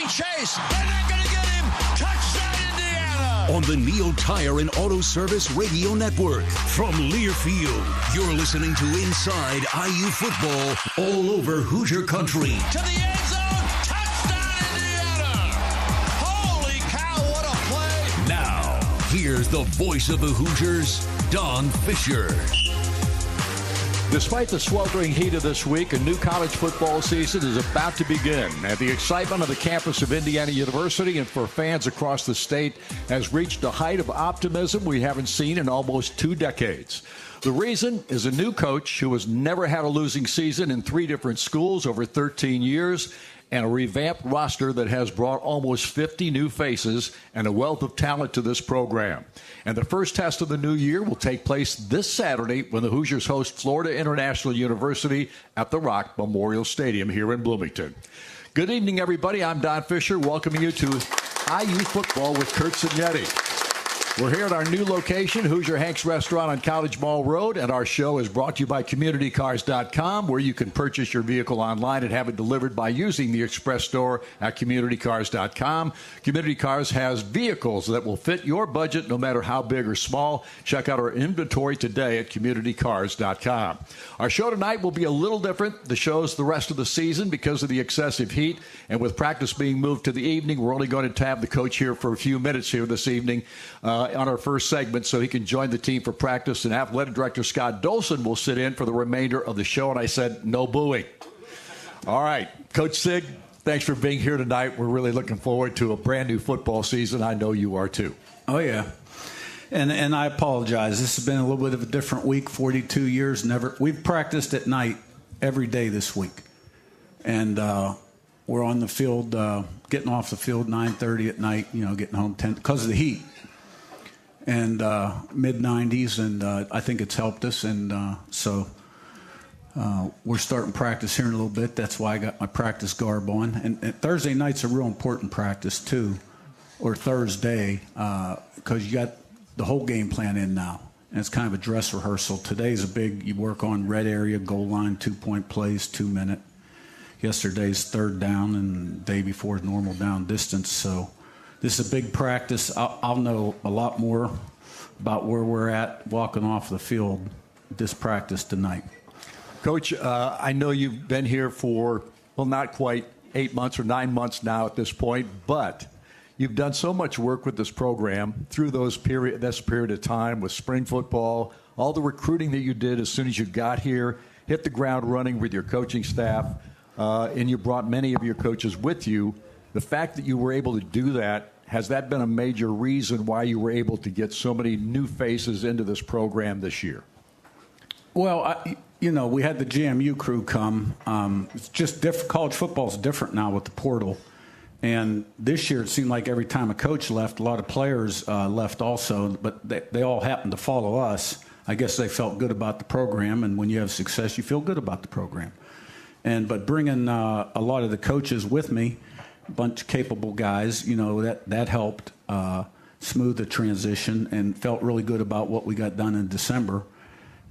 chase. They're not going to get him. Touchdown, Indiana. On the Neel Tire and Auto Service Radio Network. From Learfield, you're listening to Inside IU Football all over Hoosier Country. To the end zone. Touchdown, Indiana. Holy cow, what a play. Now, here's the voice of the Hoosiers, Don Fisher. Despite the sweltering heat of this week, a new college football season is about to begin. And the excitement of the campus of Indiana University and for fans across the state has reached a height of optimism we haven't seen in almost 2 decades. The reason is a new coach who has never had a losing season in 3 different schools over 13 years, and a revamped roster that has brought almost 50 new faces and a wealth of talent to this program. And the first test of the new year will take place this Saturday when the Hoosiers host Florida International University at the Rock Memorial Stadium here in Bloomington. Good evening, everybody. I'm Don Fisher, welcoming you to IU Football with Curt Cignetti. We're here at our new location, Hoosier Hank's Restaurant on College Mall Road, and our show is brought to you by CommunityCars.com, where you can purchase your vehicle online and have it delivered by using the express store at CommunityCars.com. Community Cars has vehicles that will fit your budget no matter how big or small. Check out our inventory today at CommunityCars.com. Our show tonight will be a little different. The show's the rest of the season because of the excessive heat, and with practice being moved to the evening, we're only going to have the coach here for a few minutes here this evening. On our first segment so he can join the team for practice, and athletic director Scott Dolson will sit in for the remainder of the show. And I said, no booing. All right, Coach Sig, thanks for being here tonight. We're really looking forward to a brand new football season. I know you are too. Oh, yeah. And I apologize. This has been a little bit of a different week, 42 years. We've practiced at night every day this week. And we're on the field, getting off the field 9:30 at night, getting home 10 because of the heat. And mid-90s, and I think it's helped us. And so we're starting practice here in a little bit. That's why I got my practice garb on. And Thursday night's a real important practice, too, or Thursday, because you got the whole game plan in now. And it's kind of a dress rehearsal. Today's you work on red area, goal line, 2-point plays, 2-minute. Yesterday's third down, and the day before normal down distance. So this is a big practice. I'll know a lot more about where we're at walking off the field this practice tonight. Coach, I know you've been here for, not quite 8 months or 9 months now at this point, but you've done so much work with this program through this period of time with spring football, all the recruiting that you did as soon as you got here, hit the ground running with your coaching staff, and you brought many of your coaches with you. The fact that you were able to do that, has that been a major reason why you were able to get so many new faces into this program this year? Well, we had the GMU crew come. It's just different. College football is different now with the portal. And this year it seemed like every time a coach left, a lot of players left also, but they all happened to follow us. I guess they felt good about the program, and when you have success, you feel good about the program. But bringing a lot of the coaches with me, bunch of capable guys, that helped smooth the transition, and felt really good about what we got done in December.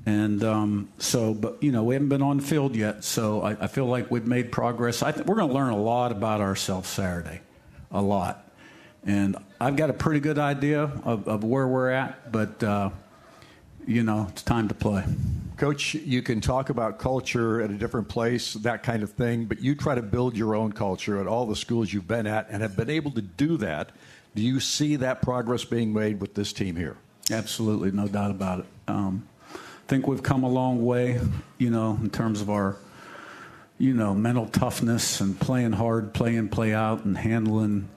And but we haven't been on the field yet, so I feel like we've made progress. I think we're going to learn a lot about ourselves Saturday, a lot. And I've got a pretty good idea of where we're at, but it's time to play. Coach, you can talk about culture at a different place, that kind of thing, but you try to build your own culture at all the schools you've been at and have been able to do that. Do you see that progress being made with this team here? Absolutely, no doubt about it. I think we've come a long way, in terms of our, mental toughness and playing hard, play in, play out, and handling,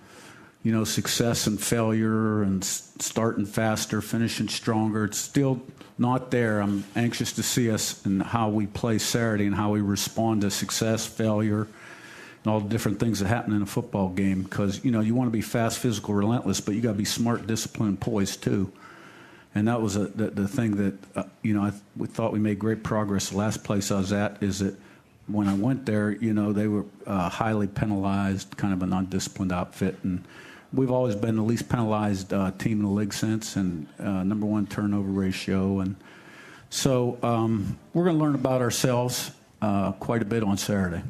success and failure, and starting faster, finishing stronger. It's still not there. I'm anxious to see us and how we play Saturday and how we respond to success, failure, and all the different things that happen in a football game. Because, you want to be fast, physical, relentless, but you got to be smart, disciplined, poised too. And that was the thing that, we thought we made great progress. The last place I was at is that when I went there, they were highly penalized, kind of an undisciplined outfit. And we've always been the least penalized team in the league since, and number one turnover ratio. And so we're going to learn about ourselves quite a bit on Saturday.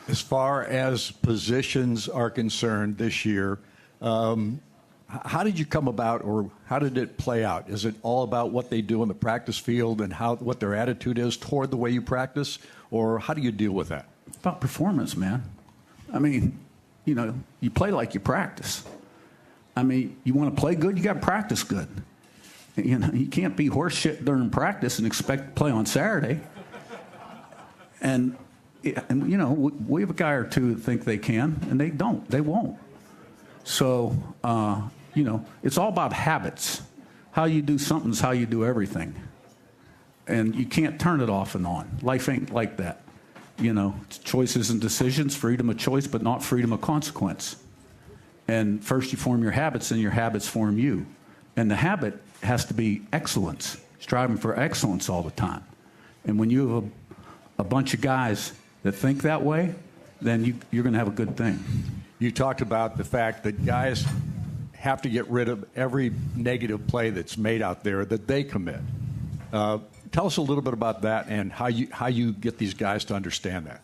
As far as positions are concerned this year, how did you come about, or how did it play out? Is it all about what they do in the practice field and what their attitude is toward the way you practice, or how do you deal with that? It's about performance, man. I mean, you play like you practice. I mean, you want to play good, you got to practice good. You can't be horse shit during practice and expect to play on Saturday. And we have a guy or two that think they can, and they don't. They won't. So, it's all about habits. How you do something is how you do everything. And you can't turn it off and on. Life ain't like that. It's choices and decisions, freedom of choice, but not freedom of consequence. And first you form your habits, and your habits form you. And the habit has to be excellence, striving for excellence all the time. And when you have a bunch of guys that think that way, then you're going to have a good thing. You talked about the fact that guys have to get rid of every negative play that's made out there that they commit. Tell us a little bit about that and how you get these guys to understand that.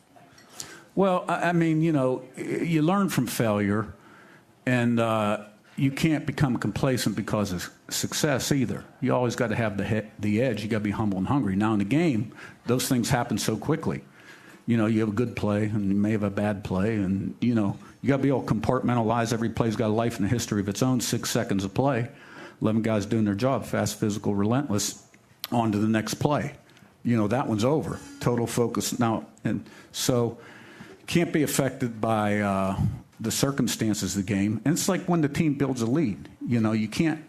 Well, I mean, you learn from failure, and you can't become complacent because of success either. You always got to have the edge. You got to be humble and hungry. Now in the game, those things happen so quickly. You have a good play, and you may have a bad play, and you got to be able to compartmentalize. Every play's got a life and a history of its own. 6 seconds of play, 11 guys doing their job, fast, physical, relentless. On to the next play. That one's over. Total focus now, and so can't be affected by the circumstances of the game. And it's like when the team builds a lead. You can't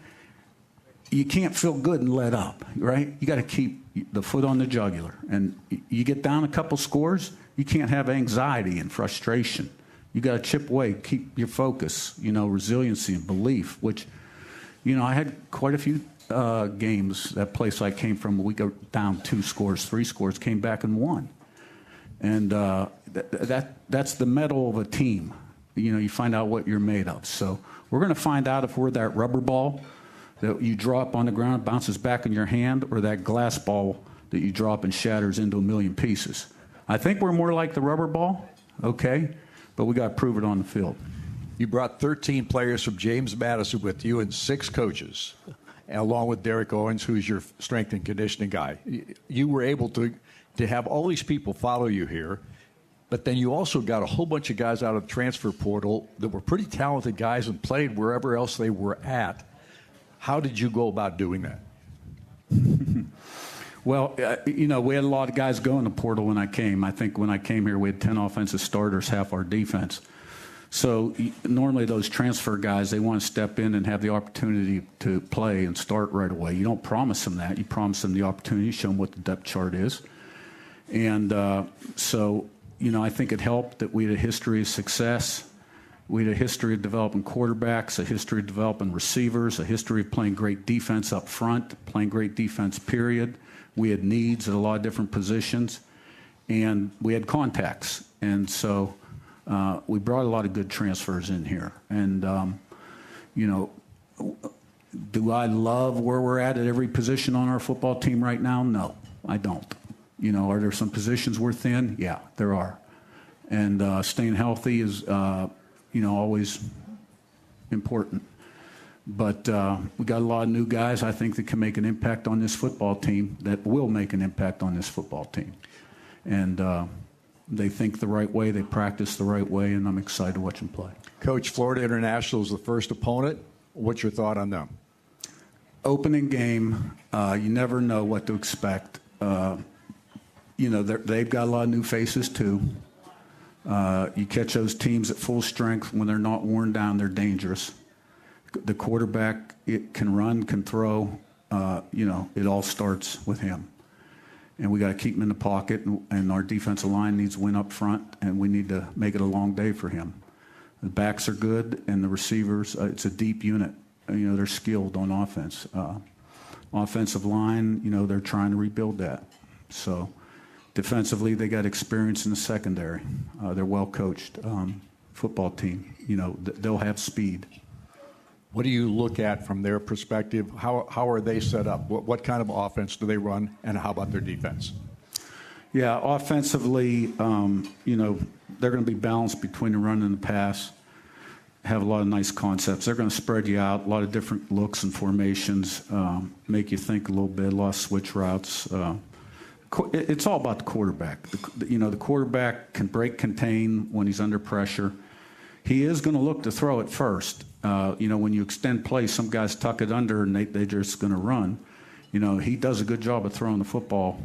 feel good and let up, right? You got to keep the foot on the jugular. And you get down a couple scores, you can't have anxiety and frustration. You got to chip away, keep your focus, resiliency and belief, which, I had quite a few games, that place I came from, we go down 2 scores, 3 scores, came back and won. And that's the mettle of a team. You find out what you're made of. So we're going to find out if we're that rubber ball that you drop on the ground, bounces back in your hand, or that glass ball that you drop and shatters into a million pieces. I think we're more like the rubber ball, okay, but we got to prove it on the field. You brought 13 players from James Madison with you and 6 coaches, along with Derek Owens, who's your strength and conditioning guy. You were able to have all these people follow you here, but then you also got a whole bunch of guys out of the transfer portal that were pretty talented guys and played wherever else they were at. How did you go about doing that? Well, we had a lot of guys go in the portal when I came. I think when I came here, we had 10 offensive starters, half our defense. So normally those transfer guys, they want to step in and have the opportunity to play and start right away. You don't promise them that. You promise them the opportunity, show them what the depth chart is. And so, I think it helped that we had a history of success. We had a history of developing quarterbacks, a history of developing receivers, a history of playing great defense up front, playing great defense, period. We had needs at a lot of different positions. And we had contacts. And so we brought a lot of good transfers in here. And, do I love where we're at every position on our football team right now? No, I don't. Are there some positions we're thin? Yeah, there are. And staying healthy is, always important. But we got a lot of new guys, I think, that can make an impact on this football team, that will make an impact on this football team. And they think the right way, they practice the right way, and I'm excited to watch them play. Coach, Florida International is the first opponent. What's your thought on them? Opening game, you never know what to expect. They've got a lot of new faces, too. You catch those teams at full strength when they're not worn down, they're dangerous. The quarterback, it can run, can throw. It all starts with him. And we got to keep him in the pocket, and our defensive line needs to win up front, and we need to make it a long day for him. The backs are good, and the receivers, it's a deep unit. They're skilled on offense. Offensive line, they're trying to rebuild that. So defensively, they got experience in the secondary. They're well-coached football team. They'll have speed. What do you look at from their perspective? How are they set up? What kind of offense do they run, and how about their defense? Yeah, offensively, they're going to be balanced between the run and the pass. Have a lot of nice concepts. They're going to spread you out, a lot of different looks and formations, make you think a little bit, a lot of switch routes. It's all about the quarterback. The quarterback can break contain when he's under pressure. He is going to look to throw it first. When you extend play, some guys tuck it under and they're just going to run. He does a good job of throwing the football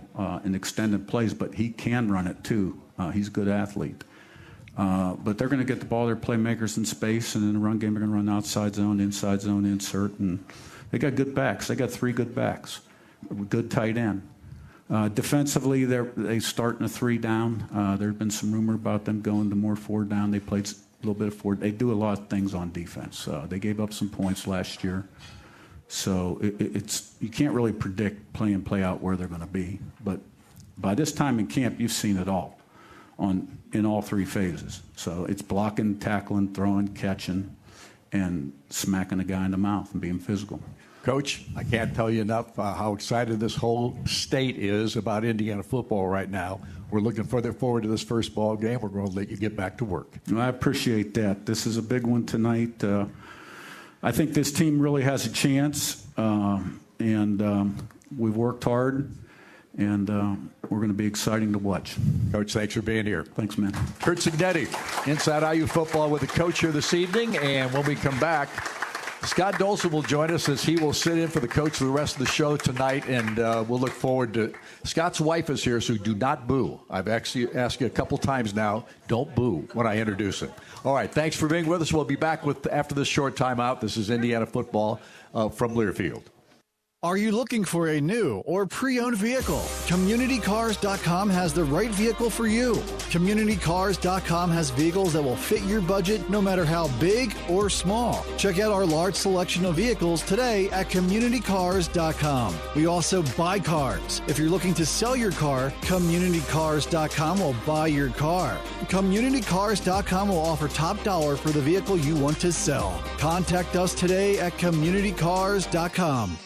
in extended plays, but he can run it too. He's a good athlete. But they're going to get the ball, their playmakers in space, and in the run game, they're going to run outside zone, inside zone, insert. And they got good backs. They got 3 good backs, good tight end. Defensively, they start in a 3 down. There's been some rumor about them going to more 4 down. They played a little bit of 4. They do a lot of things on defense. They gave up some points last year. So you can't really predict play in, play out where they're going to be. But by this time in camp, you've seen it all in all 3 phases. So it's blocking, tackling, throwing, catching, and smacking a guy in the mouth and being physical. Coach, I can't tell you enough how excited this whole state is about Indiana football right now. We're looking further forward to this first ball game. We're going to let you get back to work. Well, I appreciate that. This is a big one tonight. I think this team really has a chance, and we've worked hard, and we're going to be exciting to watch. Coach, thanks for being here. Thanks, man. Curt Cignetti, Inside IU Football with the coach here this evening, and when we come back, Scott Dolson will join us as he will sit in for the coach for the rest of the show tonight, and we'll look forward to Scott's wife is here, so do not boo. I've actually asked you a couple times now, don't boo when I introduce him. All right, thanks for being with us. We'll be back after this short timeout. This is Indiana football from Learfield. Are you looking for a new or pre-owned vehicle? CommunityCars.com has the right vehicle for you. CommunityCars.com has vehicles that will fit your budget no matter how big or small. Check out our large selection of vehicles today at CommunityCars.com. We also buy cars. If you're looking to sell your car, CommunityCars.com will buy your car. CommunityCars.com will offer top dollar for the vehicle you want to sell. Contact us today at CommunityCars.com.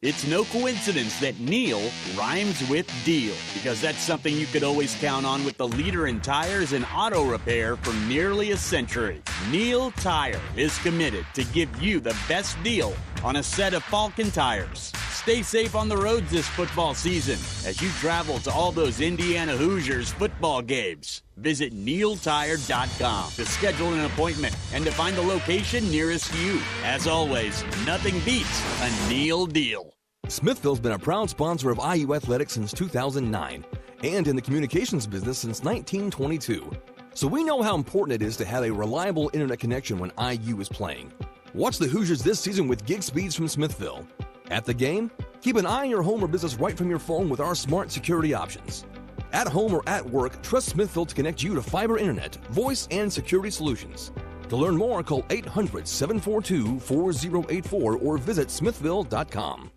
It's no coincidence that Neel rhymes with deal, because that's something you could always count on with the leader in tires and auto repair for nearly a century. Neel Tire is committed to give you the best deal on a set of Falcon tires. Stay safe on the roads this football season as you travel to all those Indiana Hoosiers football games. Visit NeelTire.com to schedule an appointment and to find the location nearest you. As always, nothing beats a Neel deal. Smithville's been a proud sponsor of IU Athletics since 2009 and in the communications business since 1922. So we know how important it is to have a reliable internet connection when IU is playing. Watch the Hoosiers this season with gig speeds from Smithville. At the game, keep an eye on your home or business right from your phone with our smart security options. At home or at work, trust Smithville to connect you to fiber internet, voice, and security solutions. To learn more, call 800-742-4084 or visit smithville.com.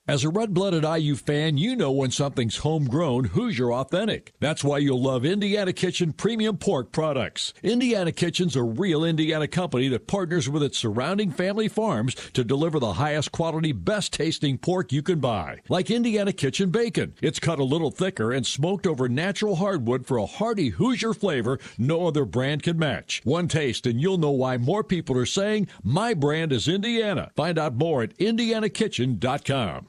As a red-blooded IU fan, you know when something's homegrown, Hoosier authentic. That's why you'll love Indiana Kitchen premium pork products. Indiana Kitchen's a real Indiana company that partners with its surrounding family farms to deliver the highest quality, best-tasting pork you can buy. Like Indiana Kitchen bacon. It's cut a little thicker and smoked over natural hardwood for a hearty Hoosier flavor no other brand can match. One taste and you'll know why more people are saying, my brand is Indiana. Find out more at indianakitchen.com.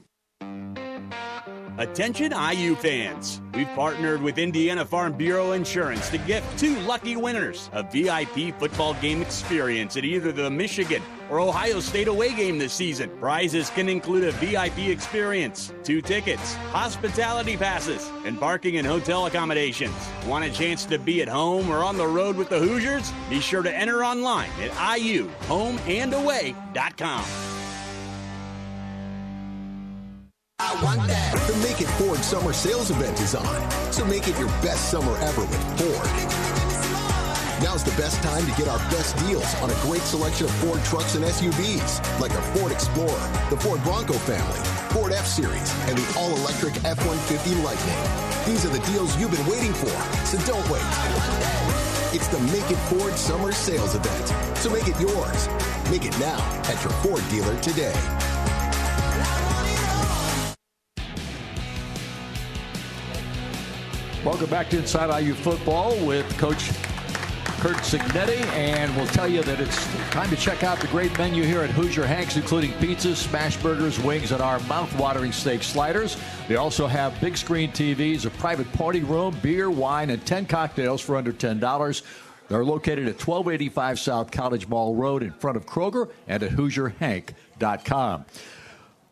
Attention IU fans, we've partnered with Indiana Farm Bureau Insurance to gift 2 lucky winners a VIP football game experience at either the Michigan or Ohio State away game this season. Prizes can include a VIP experience, 2 tickets, hospitality passes, and parking and hotel accommodations. Want a chance to be at home or on the road with the Hoosiers? Be sure to enter online at iuhomeandaway.com. I want that. The Make It Ford Summer Sales Event is on, so make it your best summer ever with Ford. Now's the best time to get our best deals on a great selection of Ford trucks and SUVs, like our Ford Explorer, the Ford Bronco family, Ford F-Series, and the all-electric F-150 Lightning. These are the deals you've been waiting for, so don't wait. It's the Make It Ford Summer Sales Event, so make it yours. Make it now at your Ford dealer today. Welcome back to Inside IU Football with Coach Curt Cignetti, and we'll tell you that it's time to check out the great menu here at Hoosier Hank's, including pizzas, smash burgers, wings, and our mouth-watering steak sliders. They also have big screen TVs, a private party room, beer, wine, and 10 cocktails for under $10. They're located at 1285 South College Mall Road in front of Kroger and at HoosierHank.com.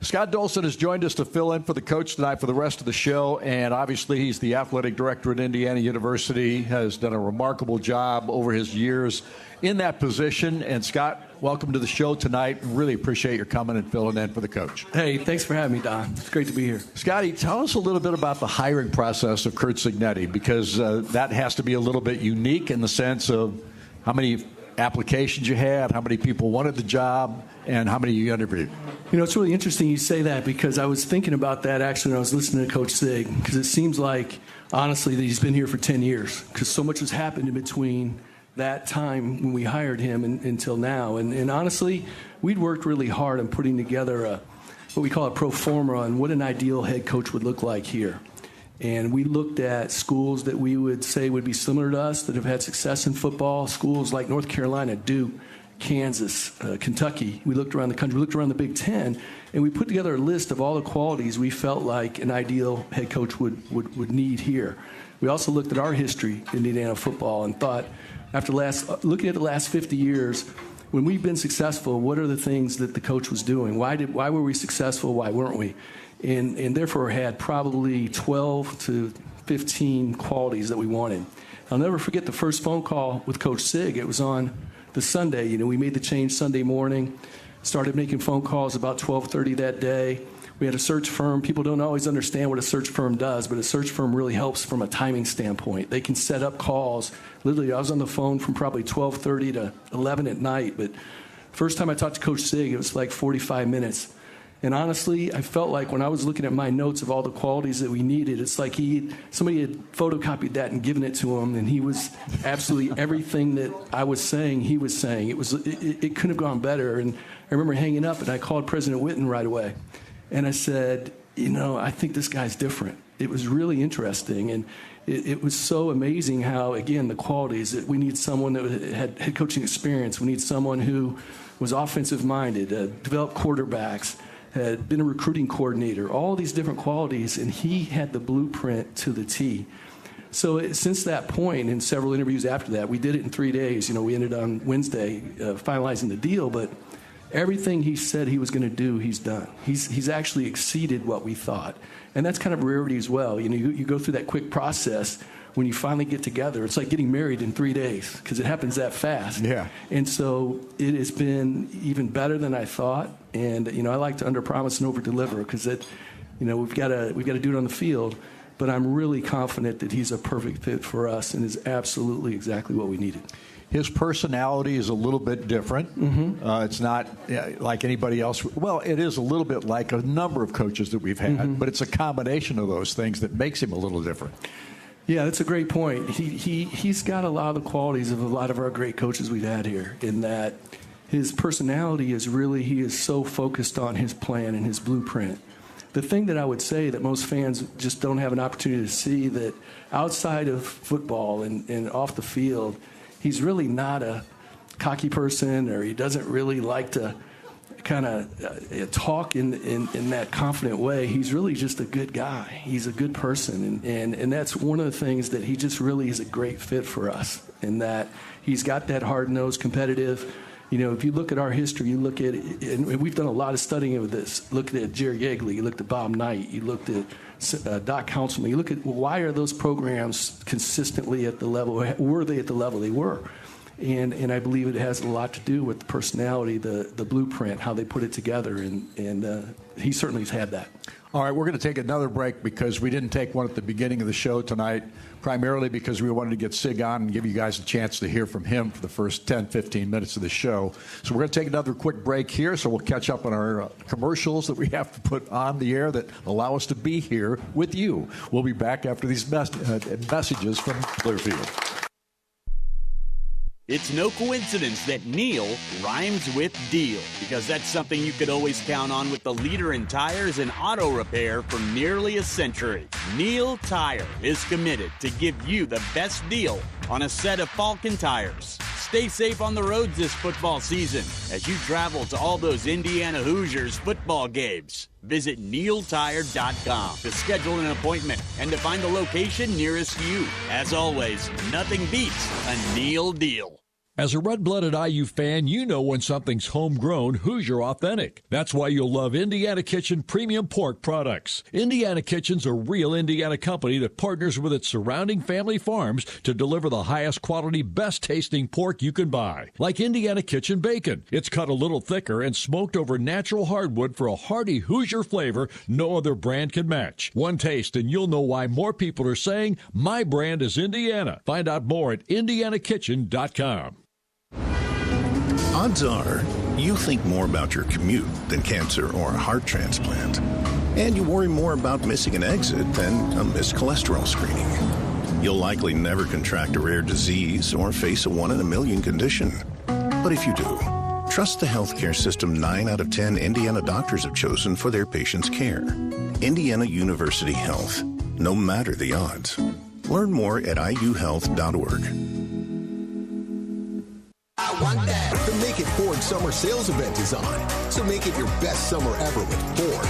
Scott Dolson has joined us to fill in for the coach tonight for the rest of the show, and obviously he's the athletic director at Indiana University, has done a remarkable job over his years in that position. And Scott, welcome to the show tonight. Really appreciate your coming and filling in for the coach. Hey, thanks for having me, Don. It's great to be here. Scotty, tell us a little bit about the hiring process of Curt Cignetti, because that has to be a little bit unique in the sense of how many applications you had, how many people wanted the job, and how many you interviewed. You know, it's really interesting you say that, because I was thinking about that actually when I was listening to Coach Sig, because it seems like, honestly, that he's been here for 10 years, because so much has happened in between that time when we hired him until now. And honestly, we'd worked really hard on putting together what we call a pro forma on what an ideal head coach would look like here. And we looked at schools that we would say would be similar to us that have had success in football, schools like North Carolina, Duke, Kansas, Kentucky. We looked around the country, we looked around the Big Ten, and we put together a list of all the qualities we felt like an ideal head coach would need here. We also looked at our history in Indiana football and thought, looking at the last 50 years, when we've been successful, what are the things that the coach was doing? Why were we successful? Why weren't we? And therefore had probably 12 to 15 qualities that we wanted. I'll never forget the first phone call with Coach Sig. It was on the Sunday. You know, we made the change Sunday morning, started making phone calls about 12:30 that day. We had a search firm. People don't always understand what a search firm does, but a search firm really helps from a timing standpoint. They can set up calls. Literally, I was on the phone from probably 12:30 to 11 at night, but first time I talked to Coach Sig, it was like 45 minutes. And honestly, I felt like when I was looking at my notes of all the qualities that we needed, it's like somebody had photocopied that and given it to him, and he was absolutely everything that I was saying, he was saying. It couldn't have gone better. And I remember hanging up, and I called President Witten right away. And I said, you know, I think this guy's different. It was really interesting. And it was so amazing how, again, the qualities, that we need someone that had head coaching experience. We need someone who was offensive-minded, developed quarterbacks, had been a recruiting coordinator, all these different qualities, and he had the blueprint to the T. So since that point, in several interviews after that, we did it in 3 days. You know, we ended on Wednesday finalizing the deal, but everything he said he was going to do, he's done. He's actually exceeded what we thought. And that's kind of a rarity as well. You know, you go through that quick process. When you finally get together, it's like getting married in 3 days because it happens that fast. Yeah. And so it has been even better than I thought. And, you know, I like to underpromise and overdeliver because we've got to do it on the field. But I'm really confident that he's a perfect fit for us and is absolutely exactly what we needed. His personality is a little bit different. Mm-hmm. It's not like anybody else. Well, it is a little bit like a number of coaches that we've had, mm-hmm. but it's a combination of those things that makes him a little different. Yeah, that's a great point. He's got a lot of the qualities of a lot of our great coaches we've had here, in that his personality is really, he is so focused on his plan and his blueprint. The thing that I would say that most fans just don't have an opportunity to see, that outside of football and off the field, he's really not a cocky person, or he doesn't really like to kind of talk in that confident way. He's really just a good guy. He's a good person. And that's one of the things that he just really is a great fit for us, in that he's got that hard-nosed, competitive. You know, if you look at our history, you look at it, and we've done a lot of studying of this. Look at Jerry Yeagley, you looked at Bob Knight, you looked at Doc Councilman, you look at, well, why are those programs consistently at the level, were they at the level they were? And I believe it has a lot to do with the personality, the blueprint, how they put it together, and he certainly has had that. All right, we're going to take another break because we didn't take one at the beginning of the show tonight, primarily because we wanted to get Sig on and give you guys a chance to hear from him for the first 10, 15 minutes of the show. So we're going to take another quick break here, so we'll catch up on our commercials that we have to put on the air that allow us to be here with you. We'll be back after these messages from Clearfield. It's no coincidence that Neel rhymes with deal, because that's something you could always count on with the leader in tires and auto repair for nearly a century. Neel Tire is committed to give you the best deal on a set of Falcon tires. Stay safe on the roads this football season as you travel to all those Indiana Hoosiers football games. Visit NeelTire.com to schedule an appointment and to find the location nearest you. As always, nothing beats a Neel deal. As a red-blooded IU fan, you know when something's homegrown, Hoosier authentic. That's why you'll love Indiana Kitchen premium pork products. Indiana Kitchen's a real Indiana company that partners with its surrounding family farms to deliver the highest quality, best-tasting pork you can buy. Like Indiana Kitchen bacon. It's cut a little thicker and smoked over natural hardwood for a hearty Hoosier flavor no other brand can match. One taste and you'll know why more people are saying, my brand is Indiana. Find out more at IndianaKitchen.com. Odds are, you think more about your commute than cancer or a heart transplant. And you worry more about missing an exit than a missed cholesterol screening. You'll likely never contract a rare disease or face a 1 in a million condition. But if you do, trust the healthcare system 9 out of 10 Indiana doctors have chosen for their patients' care. Indiana University Health. No matter the odds. Learn more at iuhealth.org. The Make It Ford Summer Sales Event is on, so make it your best summer ever with Ford.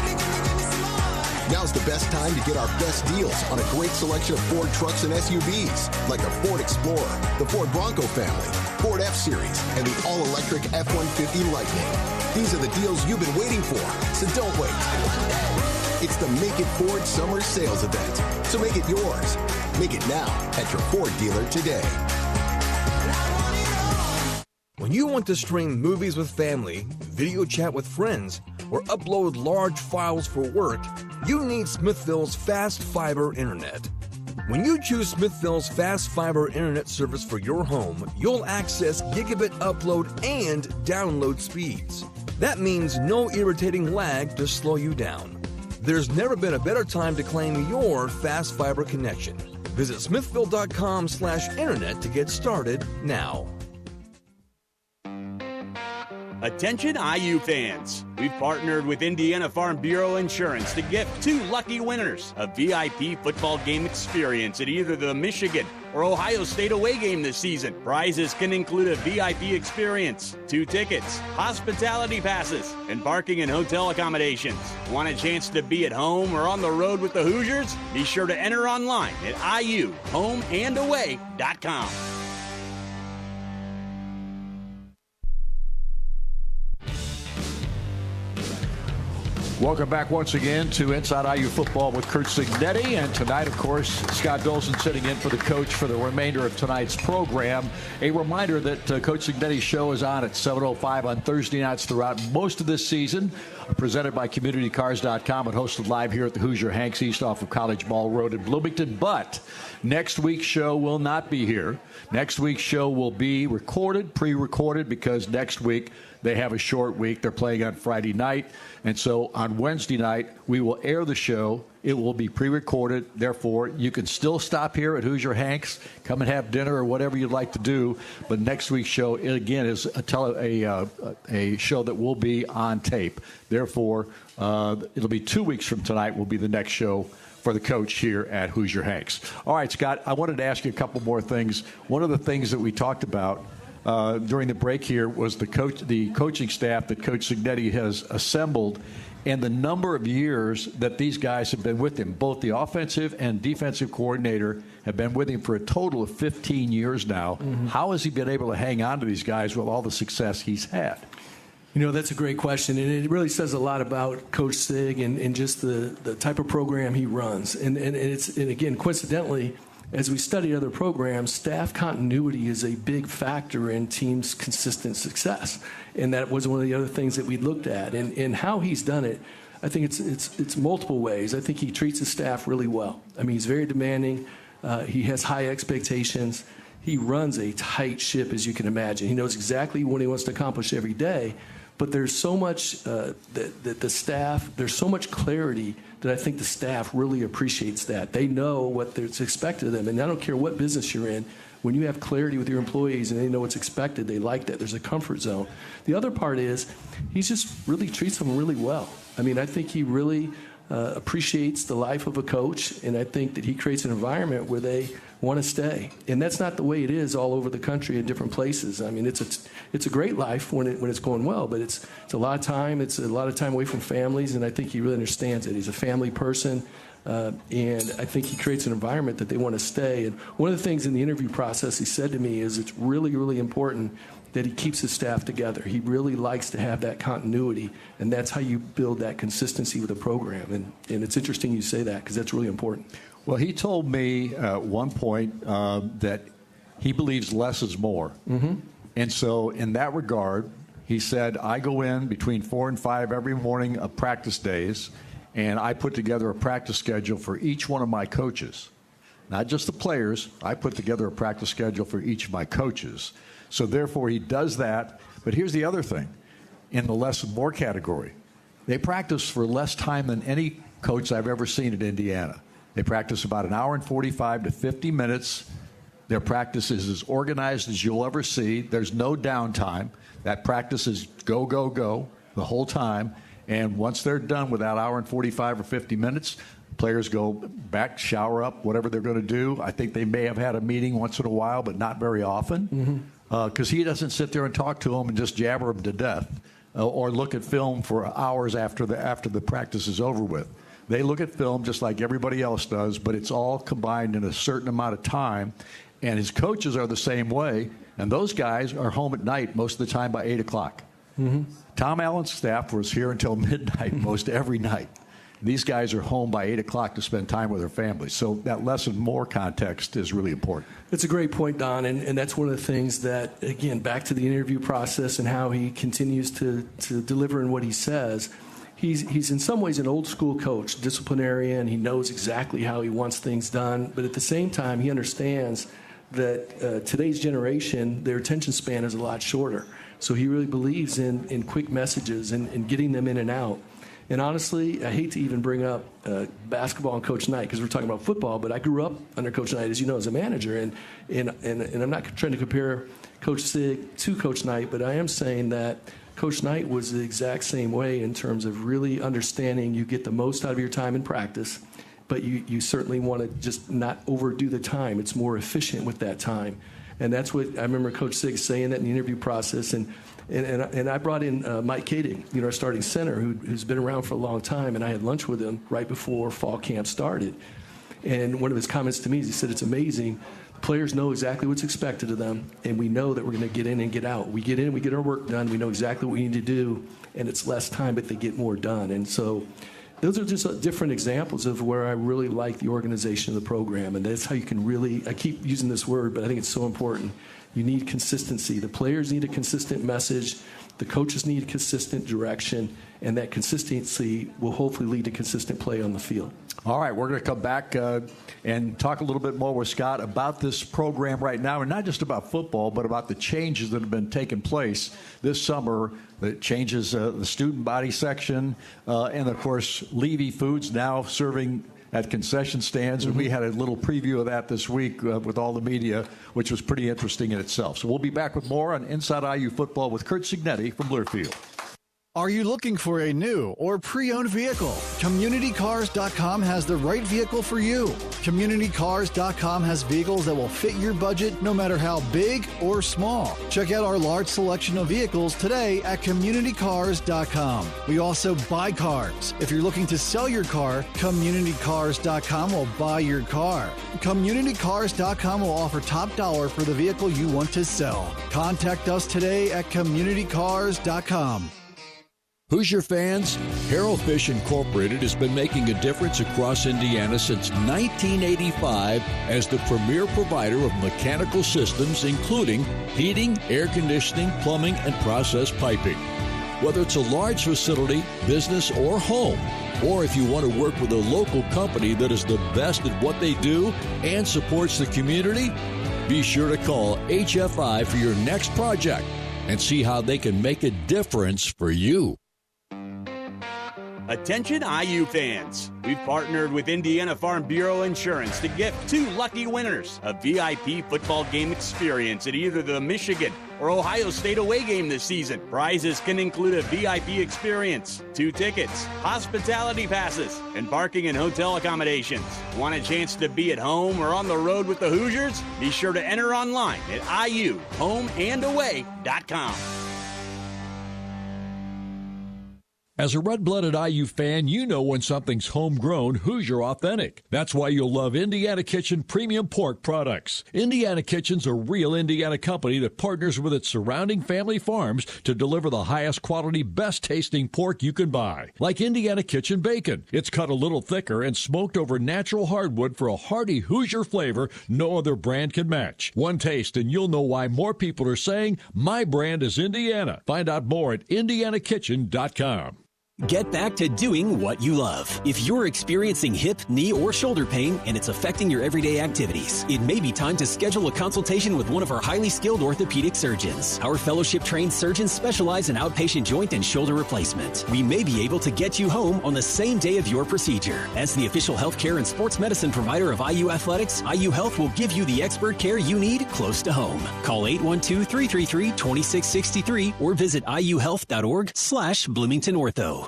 Now's the best time to get our best deals on a great selection of Ford trucks and SUVs, like the Ford Explorer, the Ford Bronco family, Ford F-Series, and the all-electric F-150 Lightning. These are the deals you've been waiting for, so don't wait. It's the Make It Ford Summer Sales Event, so make it yours. Make it now at your Ford dealer today. When you want to stream movies with family, video chat with friends, or upload large files for work, you need Smithville's Fast Fiber Internet. When you choose Smithville's Fast Fiber Internet service for your home, you'll access gigabit upload and download speeds. That means no irritating lag to slow you down. There's never been a better time to claim your Fast Fiber connection. Visit smithville.com/internet to get started now. Attention IU fans, we've partnered with Indiana Farm Bureau Insurance to gift 2 lucky winners a VIP football game experience at either the Michigan or Ohio State away game this season. Prizes can include a VIP experience, 2 tickets, hospitality passes, and parking and hotel accommodations. Want a chance to be at home or on the road with the Hoosiers? Be sure to enter online at iuhomeandaway.com. Welcome back once again to Inside IU Football with Curt Cignetti. And tonight, of course, Scott Dolson sitting in for the coach for the remainder of tonight's program. A reminder that Coach Cignetti's show is on at 7:05 on Thursday nights throughout most of this season. Presented by CommunityCars.com and hosted live here at the Hoosier Hanks East off of College Mall Road in Bloomington. But next week's show will not be here. Next week's show will be recorded, pre-recorded, because next week they have a short week. They're playing on Friday night. And so on Wednesday night, we will air the show. It will be pre-recorded. Therefore, you can still stop here at Hoosier Hanks, come and have dinner or whatever you'd like to do. But next week's show, again, is a show that will be on tape. Therefore, it'll be 2 weeks from tonight will be the next show for the coach here at Hoosier Hanks. All right, Scott, I wanted to ask you a couple more things. One of the things that we talked about during the break here was the coaching staff that Coach Cignetti has assembled and the number of years that these guys have been with him. Both the offensive and defensive coordinator have been with him for a total of 15 years now. Mm-hmm. How has he been able to hang on to these guys with all the success he's had? You know, that's a great question, and it really says a lot about Coach Sig and just the type of program he runs. And again, coincidentally, as we study other programs, staff continuity is a big factor in teams' consistent success. And that was one of the other things that we looked at. And how he's done it, I think it's multiple ways. I think he treats his staff really well. I mean, he's very demanding. He has high expectations. He runs a tight ship, as you can imagine. He knows exactly what he wants to accomplish every day. But there's so much that the staff, there's so much clarity that I think the staff really appreciates that. They know what is expected of them. And I don't care what business you're in, When you have clarity with your employees and they know what's expected, they like that. There's a comfort zone. The other part is he just really treats them really well. I mean, I think he really appreciates the life of a coach, and I think that he creates an environment where they want to stay. And that's not the way it is all over the country in different places. I mean, it's a great life when it's going well, but it's a lot of time. It's a lot of time away from families, and I think he really understands it. He's a family person, and I think he creates an environment that they want to stay. And one of the things in the interview process he said to me is it's really, really important that he keeps his staff together. He really likes to have that continuity, and that's how you build that consistency with a program. And it's interesting you say that because that's really important. Well, he told me at one point that he believes less is more. Mm-hmm. And so in that regard, he said, I go in between 4 and 5 every morning of practice days, and I put together a practice schedule for each one of my coaches. Not just the players. I put together a practice schedule for each of my coaches. So therefore, he does that. But here's the other thing. In the less and more category, they practice for less time than any coach I've ever seen at Indiana. They practice about an hour and 45 to 50 minutes. Their practice is as organized as you'll ever see. There's no downtime. That practice is go, go, go the whole time. And once they're done with that hour and 45 or 50 minutes, players go back, shower up, whatever they're going to do. I think they may have had a meeting once in a while, but not very often. Because he doesn't sit there and talk to them and just jabber them to death or look at film for hours after the practice is over with. They look at film just like everybody else does, but it's all combined in a certain amount of time. And his coaches are the same way, and those guys are home at night most of the time by 8 o'clock. Mm-hmm. Tom Allen's staff was here until midnight most every night. These guys are home by 8 o'clock to spend time with their families. So that less and more context is really important. That's a great point, Don, and that's one of the things that, again, back to the interview process and how he continues to deliver in what he says. He's in some ways an old school coach, disciplinarian. He knows exactly how he wants things done, but at the same time, he understands that today's generation, their attention span is a lot shorter. So he really believes in quick messages and getting them in and out. And honestly, I hate to even bring up basketball and Coach Knight because we're talking about football, but I grew up under Coach Knight, as you know, as a manager. And I'm not trying to compare Coach Sig to Coach Knight, but I am saying that Coach Knight was the exact same way in terms of really understanding you get the most out of your time in practice, but you certainly want to just not overdo the time. It's more efficient with that time. And that's what I remember Coach Sig saying that in the interview process. And I brought in Mike Kading, our starting center, who's been around for a long time, and I had lunch with him right before fall camp started. And one of his comments to me is he said, it's amazing. Players know exactly what's expected of them, and we know that we're going to get in and get out. We get in, we get our work done, we know exactly what we need to do, and it's less time, but they get more done. And so those are just different examples of where I really like the organization of the program, and that's how you can really, I keep using this word, but I think it's so important. You need consistency. The players need a consistent message. The coaches need consistent direction, and that consistency will hopefully lead to consistent play on the field. All right, we're going to come back and talk a little bit more with Scott about this program right now, and not just about football, but about the changes that have been taking place this summer. That changes the student body section, and of course, Levy Foods now serving at concession stands, and we had a little preview of that this week with all the media, which was pretty interesting in itself. So we'll be back with more on Inside IU Football with Curt Cignetti from Learfield. Are you looking for a new or pre-owned vehicle? CommunityCars.com has the right vehicle for you. CommunityCars.com has vehicles that will fit your budget no matter how big or small. Check out our large selection of vehicles today at CommunityCars.com. We also buy cars. If you're looking to sell your car, CommunityCars.com will buy your car. CommunityCars.com will offer top dollar for the vehicle you want to sell. Contact us today at CommunityCars.com. Hoosier fans, Harrell Fish Incorporated has been making a difference across Indiana since 1985 as the premier provider of mechanical systems, including heating, air conditioning, plumbing, and process piping. Whether it's a large facility, business, or home, or if you want to work with a local company that is the best at what they do and supports the community, be sure to call HFI for your next project and see how they can make a difference for you. Attention IU fans. We've partnered with Indiana Farm Bureau Insurance to gift 2 lucky winners a VIP football game experience at either the Michigan or Ohio State away game this season. Prizes can include a VIP experience, 2 tickets, hospitality passes, and parking and hotel accommodations. Want a chance to be at home or on the road with the Hoosiers? Be sure to enter online at iuhomeandaway.com. As a red-blooded IU fan, you know when something's homegrown, Hoosier authentic. That's why you'll love Indiana Kitchen premium pork products. Indiana Kitchen's a real Indiana company that partners with its surrounding family farms to deliver the highest quality, best-tasting pork you can buy. Like Indiana Kitchen bacon. It's cut a little thicker and smoked over natural hardwood for a hearty Hoosier flavor no other brand can match. One taste and you'll know why more people are saying, my brand is Indiana. Find out more at indianakitchen.com. Get back to doing what you love. If you're experiencing hip, knee, or shoulder pain and it's affecting your everyday activities, it may be time to schedule a consultation with one of our highly skilled orthopedic surgeons. Our fellowship-trained surgeons specialize in outpatient joint and shoulder replacement. We may be able to get you home on the same day of your procedure. As the official healthcare and sports medicine provider of IU Athletics, IU Health will give you the expert care you need close to home. Call 812-333-2663 or visit iuhealth.org/Bloomington Ortho.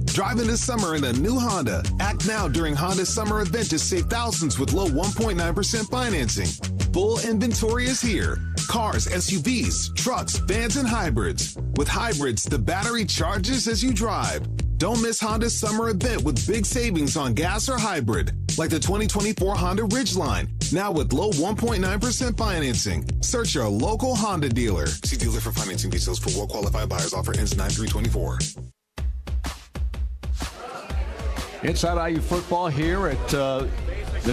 Driving this summer in a new Honda. Act now during Honda's summer event to save thousands with low 1.9% financing. Full inventory is here. Cars, SUVs, trucks, vans, and hybrids. With hybrids, the battery charges as you drive. Don't miss Honda's summer event with big savings on gas or hybrid, like the 2024 Honda Ridgeline, now with low 1.9% financing. Search your local Honda dealer. See dealer for financing details. For well-qualified buyers. Offer ends 9/3/24. Inside IU football here at the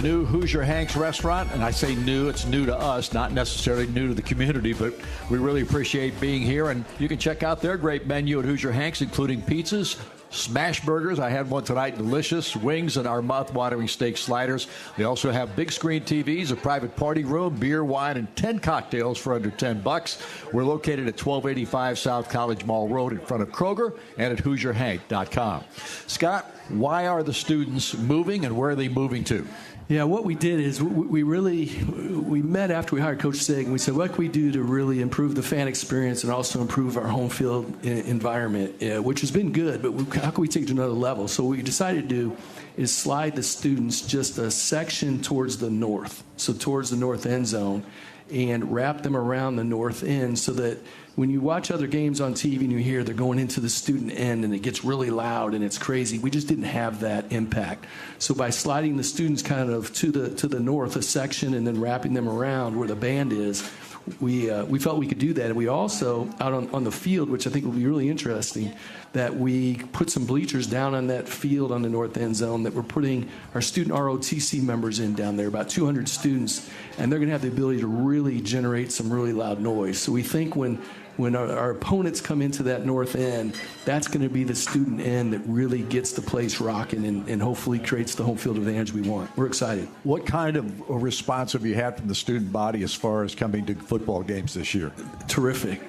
new Hoosier Hanks restaurant. And I say new, it's new to us, not necessarily new to the community, but we really appreciate being here. And you can check out their great menu at Hoosier Hanks, including pizzas, smash burgers. I had one tonight, delicious, wings, and our mouth-watering steak sliders. They also have big screen TVs, a private party room, beer, wine, and 10 cocktails for under $10. We're located at 1285 South College Mall Road in front of Kroger and at HoosierHank.com. Scott, why are the students moving and where are they moving to? Yeah, what we did is we met after we hired Coach Sig, and we said, what can we do to really improve the fan experience and also improve our home field environment, which has been good, but how can we take it to another level? So what we decided to do is slide the students just a section towards the north, so towards the north end zone, and wrap them around the north end so that when you watch other games on TV and you hear they're going into the student end and it gets really loud and it's crazy, we just didn't have that impact. So by sliding the students kind of to the north a section and then wrapping them around where the band is, we felt we could do that. And we also, out on the field, which I think will be really interesting, that we put some bleachers down on that field on the north end zone that we're putting our student ROTC members in down there, about 200 students, and they're going to have the ability to really generate some really loud noise. So we think when our opponents come into that north end, that's going to be the student end that really gets the place rocking and hopefully creates the home field advantage we want. We're excited. What kind of response have you had from the student body as far as coming to football games this year? Terrific.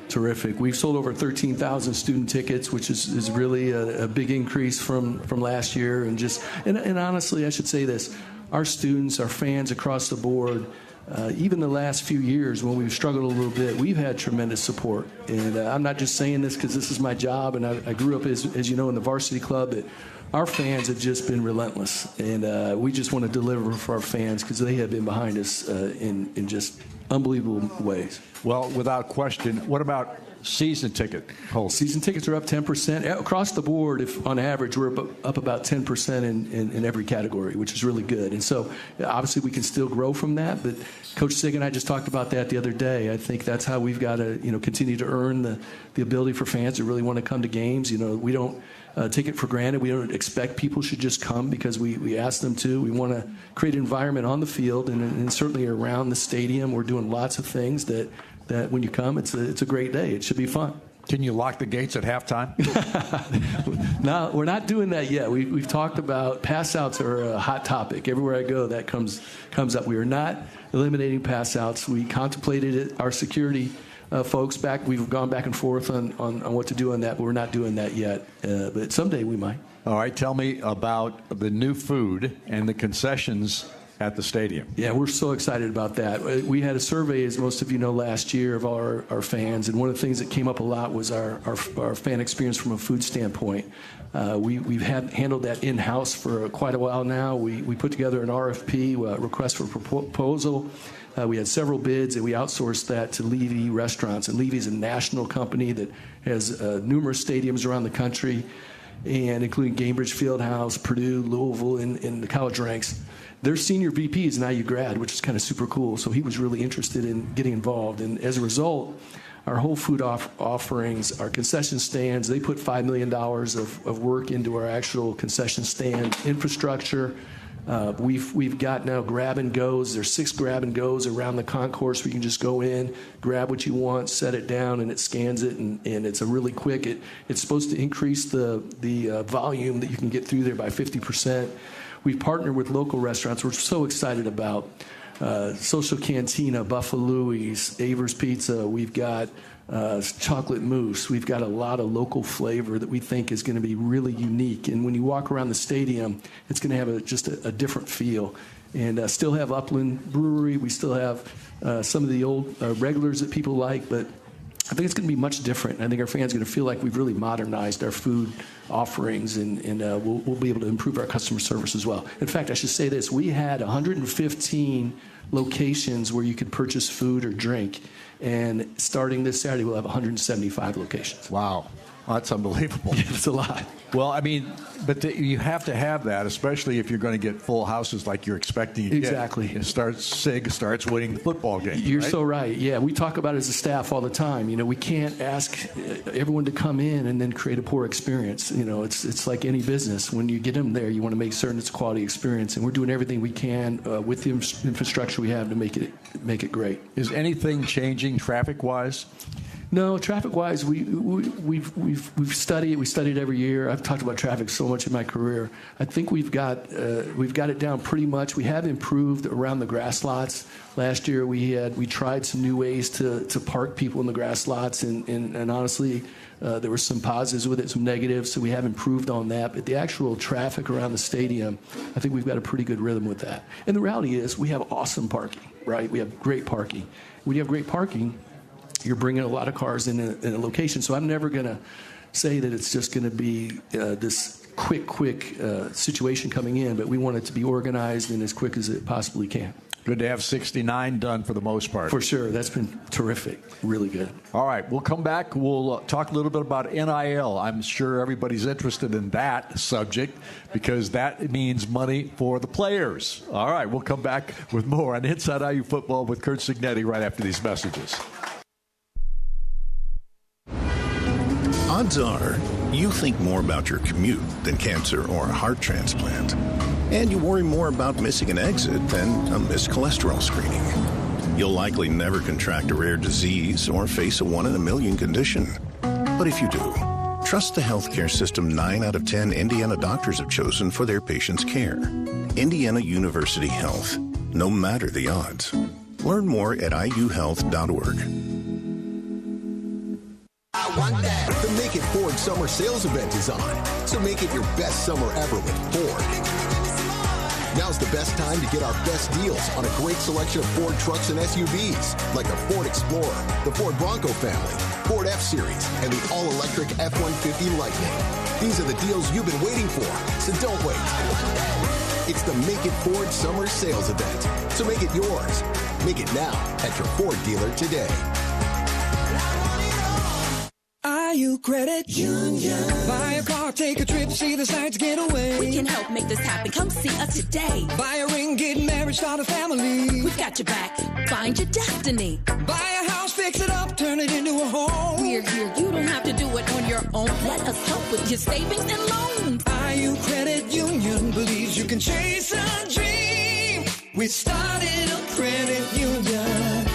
We've sold over 13,000 student tickets, which is really a big increase from last year. And honestly, I should say this, our students, our fans across the board, even the last few years when we've struggled a little bit, we've had tremendous support. And I'm not just saying this because this is my job, and I grew up, as you know, in the varsity club, but our fans have just been relentless. And we just want to deliver for our fans because they have been behind us in just unbelievable ways. Well, without question, what about season ticket holders? Season tickets are up 10%. Across the board, if on average, we're up about 10% in every category, which is really good. And so, obviously, we can still grow from that. But Coach Sig and I just talked about that the other day. I think that's how we've got to, continue to earn the ability for fans to really want to come to games. We don't take it for granted. We don't expect people should just come because we ask them to. We want to create an environment on the field and certainly around the stadium. We're doing lots of things that when you come, it's a great day. It should be fun. Can you lock the gates at halftime? No, we're not doing that yet. We've talked about pass outs are a hot topic. Everywhere I go, that comes up. We are not eliminating pass outs. We contemplated it. Our security folks back. We've gone back and forth on what to do on that, but we're not doing that yet. But someday we might. All right, tell me about the new food and the concessions at the stadium. Yeah, we're so excited about that. We had a survey, as most of you know, last year of our fans, and one of the things that came up a lot was our fan experience from a food standpoint. We've handled that in-house for quite a while now. We put together an RFP, request for proposal. We had several bids, and we outsourced that to Levy Restaurants. And Levy is a national company that has numerous stadiums around the country, and including Gainbridge Fieldhouse, Purdue, Louisville, in the college ranks. Their senior VP is an IU grad, which is kind of super cool. So he was really interested in getting involved. And as a result, our whole food offerings, our concession stands, they put $5 million of work into our actual concession stand infrastructure. We've got now grab and goes. There's 6 grab and goes around the concourse where you can just go in, grab what you want, set it down, and it scans it, and it's a really quick. It's supposed to increase the volume that you can get through there by 50%. We've partnered with local restaurants. We're so excited about Social Cantina, Buffalo's, Avers Pizza. We've got chocolate mousse. We've got a lot of local flavor that we think is going to be really unique. And when you walk around the stadium, it's going to have just a different feel. And still have Upland Brewery. We still have some of the old regulars that people like, but I think it's going to be much different. I think our fans are going to feel like we've really modernized our food offerings, and we'll be able to improve our customer service as well. In fact, I should say this. We had 115 locations where you could purchase food or drink, and starting this Saturday, we'll have 175 locations. Wow. That's unbelievable. It's a lot. Well, I mean, but you have to have that, especially if you're going to get full houses like you're expecting to exactly. get. Sig starts winning the football game. You're right? so right. Yeah, we talk about it as a staff all the time. You know, we can't ask everyone to come in and then create a poor experience. You know, it's like any business. When you get them there, you want to make certain it's a quality experience, and we're doing everything we can with the infrastructure we have to make it great. Is anything changing traffic-wise? No, traffic-wise, we've studied it. We study it every year. I've talked about traffic so much in my career. I think we've got it down pretty much. We have improved around the grass lots. Last year we tried some new ways to park people in the grass lots, and honestly, there were some positives with it, some negatives. So we have improved on that. But the actual traffic around the stadium, I think we've got a pretty good rhythm with that. And the reality is, we have awesome parking, right? We have great parking. When you have great parking, you're bringing a lot of cars in a location. So I'm never going to say that it's just going to be this quick situation coming in, but we want it to be organized and as quick as it possibly can. Good to have 69 done for the most part. For sure. That's been terrific. Really good. All right. We'll come back. We'll talk a little bit about NIL. I'm sure everybody's interested in that subject because that means money for the players. All right. We'll come back with more on Inside IU Football with Curt Cignetti right after these messages. Odds are you think more about your commute than cancer or a heart transplant. And you worry more about missing an exit than a missed cholesterol screening. You'll likely never contract a rare disease or face a 1 in a million condition. But if you do, trust the healthcare system 9 out of 10 Indiana doctors have chosen for their patients' care. Indiana University Health. No matter the odds. Learn more at iuhealth.org. The Make It Ford Summer Sales Event is on, so make it your best summer ever with Ford. Now's the best time to get our best deals on a great selection of Ford trucks and SUVs, like the Ford Explorer, the Ford Bronco family, Ford F-Series, and the all-electric F-150 Lightning. These are the deals you've been waiting for, so don't wait. It's the Make It Ford Summer Sales Event, so make it yours. Make it now at your Ford dealer today. IU Credit Union. Buy a car, take a trip, see the sights, get away. We can help make this happen. Come see us today. Buy a ring, get married, start a family. We've got your back. Find your destiny. Buy a house, fix it up, turn it into a home. We're here. You don't have to do it on your own. Let us help with your savings and loans. IU Credit Union believes you can chase a dream. We started a credit union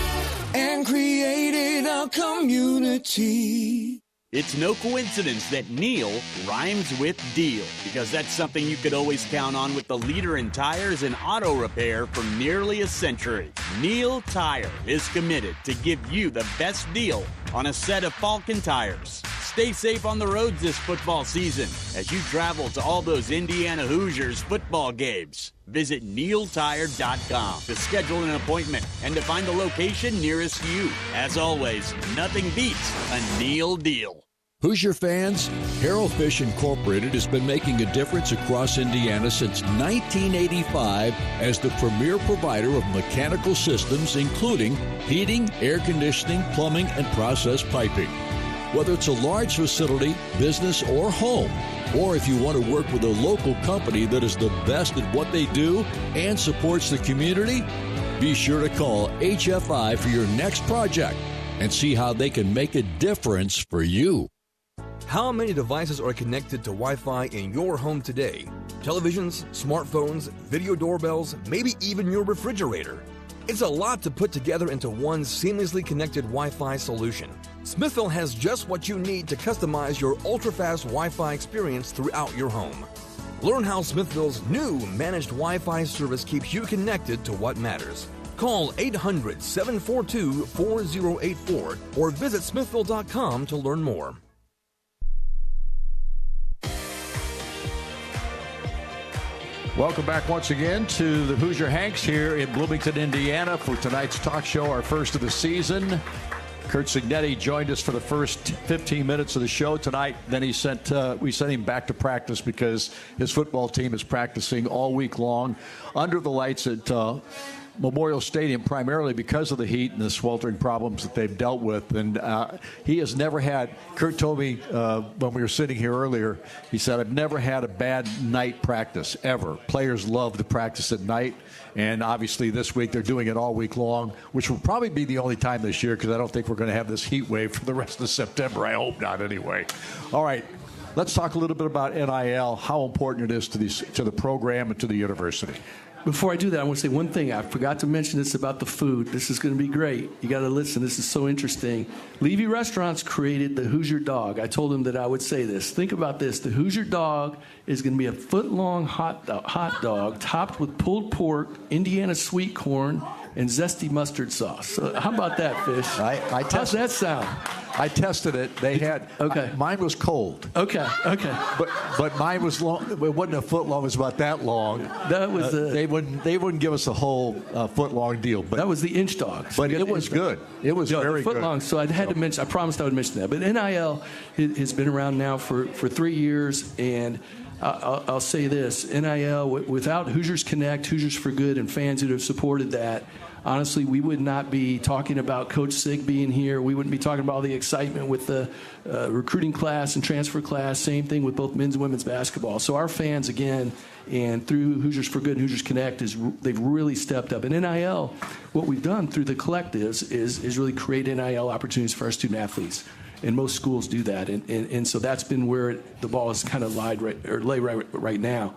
and created a community. It's no coincidence that Neel rhymes with deal, because that's something you could always count on with the leader in tires and auto repair for nearly a century. Neel Tire is committed to give you the best deal on a set of Falcon tires. Stay safe on the roads this football season as you travel to all those Indiana Hoosiers football games. Visit NeelTire.com to schedule an appointment and to find the location nearest you. As always, nothing beats a Neel deal. Hoosier fans, Harold Fish Incorporated has been making a difference across Indiana since 1985 as the premier provider of mechanical systems, including heating, air conditioning, plumbing, and process piping. Whether it's a large facility, business, or home, or if you want to work with a local company that is the best at what they do and supports the community, be sure to call HFI for your next project and see how they can make a difference for you. How many devices are connected to Wi-Fi in your home today? Televisions, smartphones, video doorbells, maybe even your refrigerator. It's a lot to put together into one seamlessly connected Wi-Fi solution. Smithville has just what you need to customize your ultra-fast Wi-Fi experience throughout your home. Learn how Smithville's new managed Wi-Fi service keeps you connected to what matters. Call 800-742-4084 or visit smithville.com to learn more. Welcome back once again to the Hoosier Hanks here in Bloomington, Indiana for tonight's talk show, our first of the season. Curt Cignetti joined us for the first 15 minutes of the show tonight. Then we sent him back to practice because his football team is practicing all week long under the lights at Memorial Stadium, primarily because of the heat and the sweltering problems that they've dealt with. And he has never had, Curt told me when we were sitting here earlier, he said, I've never had a bad night practice, ever. Players love to practice at night. And obviously this week they're doing it all week long, which will probably be the only time this year because I don't think we're going to have this heat wave for the rest of September. I hope not anyway. All right. Let's talk a little bit about NIL, how important it is to the program and to the university. Before I do that, I want to say one thing. I forgot to mention this about the food. This is going to be great. You got to listen. This is so interesting. Levy Restaurants created the Hoosier Dog. I told them that I would say this. Think about this. The Hoosier Dog is going to be a foot-long hot dog topped with pulled pork, Indiana sweet corn, and zesty mustard sauce. So how about that, Fish? How's that sound? I tested it. They had mine was cold. Okay. But mine was long. It wasn't a foot long. It was about that long. That was they wouldn't give us a whole foot long deal. But that was the inch dog. But it was good. It was very good. Foot long. So I had to mention. I promised I would mention that. But NIL has been around now for 3 years, and I'll say this: NIL, without Hoosiers Connect, Hoosiers for Good, and fans who have supported that, honestly, we would not be talking about Coach Sig being here. We wouldn't be talking about all the excitement with the recruiting class and transfer class. Same thing with both men's and women's basketball. So our fans, again, and through Hoosiers for Good and Hoosiers Connect, they've really stepped up. And NIL, what we've done through the collectives is really create NIL opportunities for our student athletes. And most schools do that. And so that's been where the ball is kind of lay right now.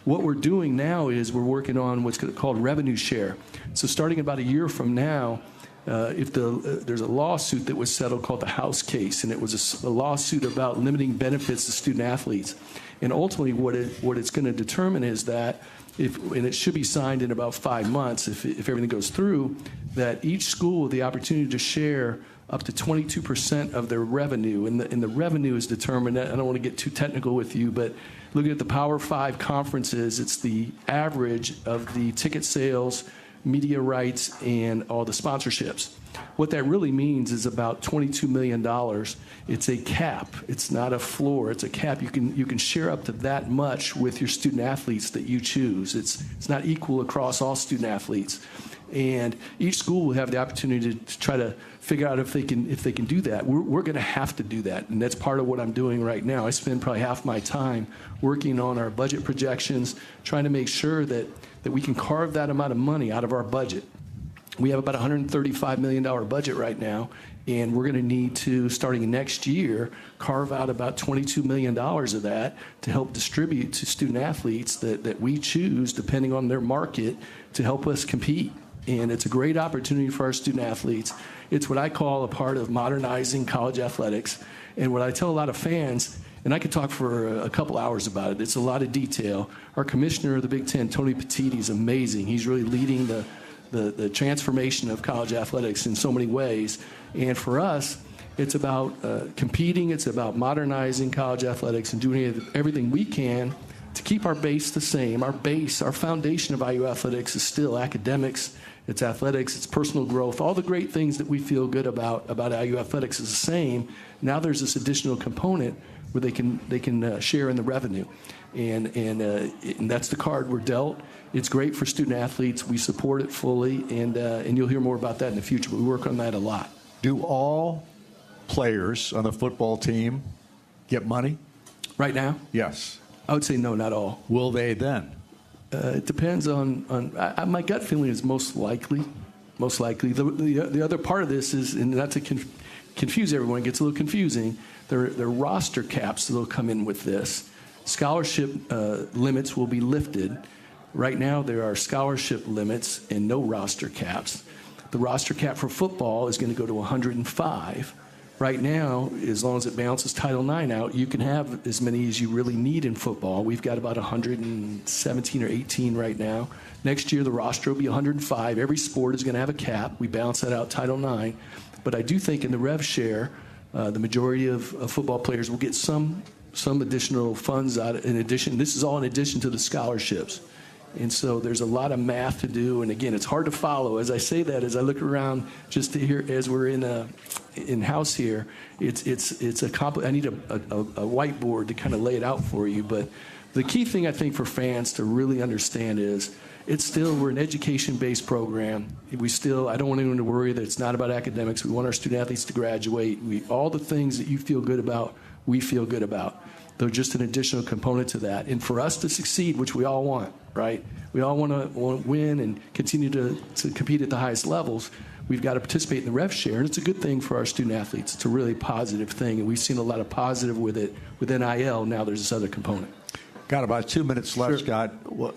What we're doing now is we're working on what's called revenue share. So starting about a year from now, there's a lawsuit that was settled called the House case, and it was a lawsuit about limiting benefits to student athletes. And ultimately what it's going to determine is that, and it should be signed in about 5 months if everything goes through, that each school will have the opportunity to share up to 22% of their revenue. And the revenue is determined, I don't want to get too technical with you, but looking at the Power 5 conferences, it's the average of the ticket sales, media rights, and all the sponsorships. What that really means is about $22 million. It's a cap. It's not a floor. It's a cap. You can share up to that much with your student athletes that you choose. It's not equal across all student athletes. And each school will have the opportunity to try to figure out if they can do that. We're going to have to do that, and that's part of what I'm doing right now. I spend probably half my time working on our budget projections, trying to make sure that we can carve that amount of money out of our budget. We have about a $135 million budget right now, and we're going to need to, starting next year, carve out about $22 million of that to help distribute to student athletes that we choose, depending on their market, to help us compete. and it's a great opportunity for our student athletes. It's what I call a part of modernizing college athletics. And what I tell a lot of fans, and I could talk for a couple hours about it, it's a lot of detail. Our commissioner of the Big Ten, Tony Petitti, is amazing. He's really leading the transformation of college athletics in so many ways. And for us, it's about competing. It's about modernizing college athletics and doing everything we can to keep our base the same. Our base, our foundation of IU athletics is still academics, it's athletics, it's personal growth. All the great things that we feel good about IU athletics is the same. Now there's this additional component where they can share in the revenue. And that's the card we're dealt. It's great for student athletes. We support it fully, and you'll hear more about that in the future, but we work on that a lot. Do all players on the football team get money? Right now? Yes. I would say no, not all. Will they then? It depends on my gut feeling is most likely. Most likely. The other part of this is, and not to confuse everyone, it gets a little confusing, there are roster caps that will come in with this. Scholarship limits will be lifted. Right now there are scholarship limits and no roster caps. The roster cap for football is going to go to 105. Right now, as long as it balances Title IX out, you can have as many as you really need in football. We've got about 117 or 18 right now. Next year, the roster will be 105. Every sport is going to have a cap. We balance that out Title IX. But I do think in the rev share, the majority of football players will get some additional funds out in addition. This is all in addition to the scholarships. And so there's a lot of math to do. And again, it's hard to follow. As I say that, as I look around just to hear, as we're in house here, I need a whiteboard to kind of lay it out for you. But the key thing I think for fans to really understand is we're an education-based program. I don't want anyone to worry that it's not about academics. We want our student athletes to graduate. All the things that you feel good about, we feel good about. They're just an additional component to that. And for us to succeed, which we all want, right? We all want to win and continue to compete at the highest levels. We've got to participate in the rev share, and it's a good thing for our student athletes. It's a really positive thing, and we've seen a lot of positive with it. With NIL, now there's this other component. Got about 2 minutes left, sure. Scott. Well,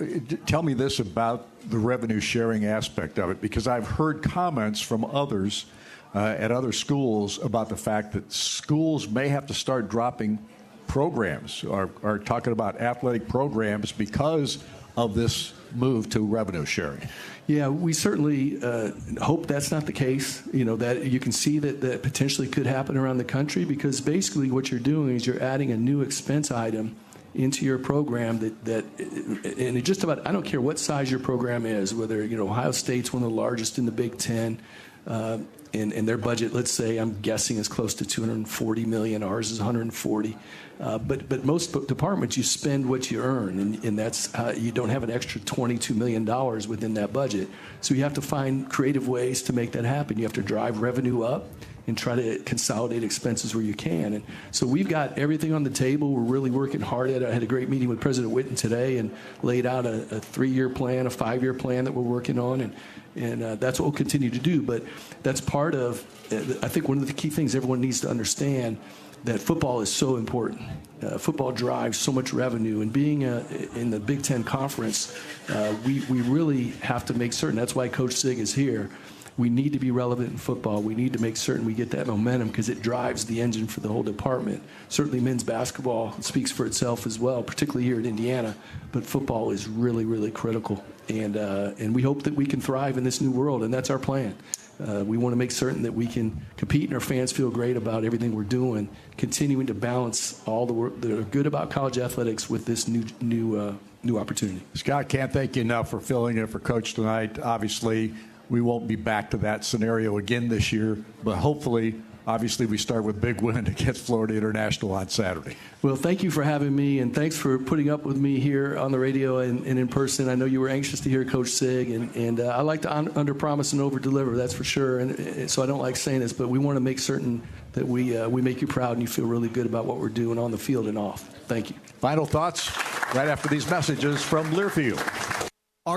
tell me this about the revenue sharing aspect of it, because I've heard comments from others at other schools about the fact that schools may have to start dropping programs or talking about athletic programs because of this move to revenue sharing. Yeah, we certainly hope that's not the case. That you can see that potentially could happen around the country, because basically what you're doing is you're adding a new expense item into your program and it just about, I don't care what size your program is, whether Ohio State's one of the largest in the Big Ten, and their budget, let's say, I'm guessing, is close to $240 million. Ours is $140. But most departments, you spend what you earn, and that's you don't have an extra $22 million within that budget. So you have to find creative ways to make that happen. You have to drive revenue up and try to consolidate expenses where you can. And so we've got everything on the table. We're really working hard at it. I had a great meeting with President Whitten today and laid out a 3-year plan, a 5-year plan that we're working on, and that's what we'll continue to do. But that's part of, I think, one of the key things everyone needs to understand, that football is so important. Football drives so much revenue, and being in the Big Ten Conference, we really have to make certain. That's why Coach Sig is here. We need to be relevant in football. We need to make certain we get that momentum, because it drives the engine for the whole department. Certainly men's basketball speaks for itself as well, particularly here in Indiana, but football is really, really critical. And we hope that we can thrive in this new world, and that's our plan. We want to make certain that we can compete and our fans feel great about everything we're doing, continuing to balance all the work that are good about college athletics with this new opportunity. Scott, can't thank you enough for filling in for Coach tonight. Obviously, we won't be back to that scenario again this year, but hopefully, obviously, we start with a big win against Florida International on Saturday. Well, thank you for having me, and thanks for putting up with me here on the radio and in person. I know you were anxious to hear Coach Sig, and I like to under-promise and over-deliver, that's for sure. And so I don't like saying this, but we want to make certain that we make you proud and you feel really good about what we're doing on the field and off. Thank you. Final thoughts right after these messages from Learfield.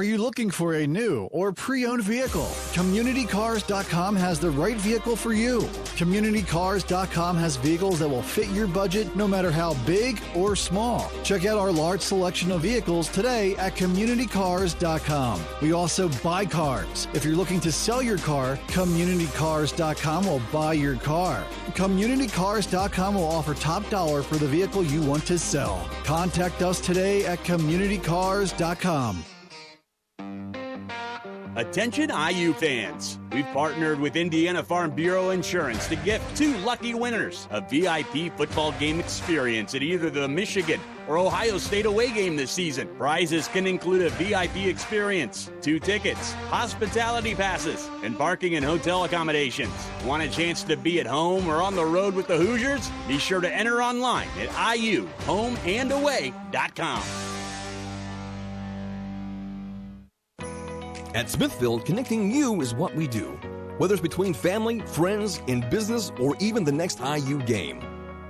Are you looking for a new or pre-owned vehicle? CommunityCars.com has the right vehicle for you. CommunityCars.com has vehicles that will fit your budget no matter how big or small. Check out our large selection of vehicles today at CommunityCars.com. We also buy cars. If you're looking to sell your car, CommunityCars.com will buy your car. CommunityCars.com will offer top dollar for the vehicle you want to sell. Contact us today at CommunityCars.com. Attention IU fans, we've partnered with Indiana Farm Bureau Insurance to gift 2 lucky winners a VIP football game experience at either the Michigan or Ohio State away game this season. Prizes can include a VIP experience, 2 tickets, hospitality passes, and parking and hotel accommodations. Want a chance to be at home or on the road with the Hoosiers? Be sure to enter online at iuhomeandaway.com. At Smithfield, connecting you is what we do. Whether it's between family, friends, in business, or even the next IU game.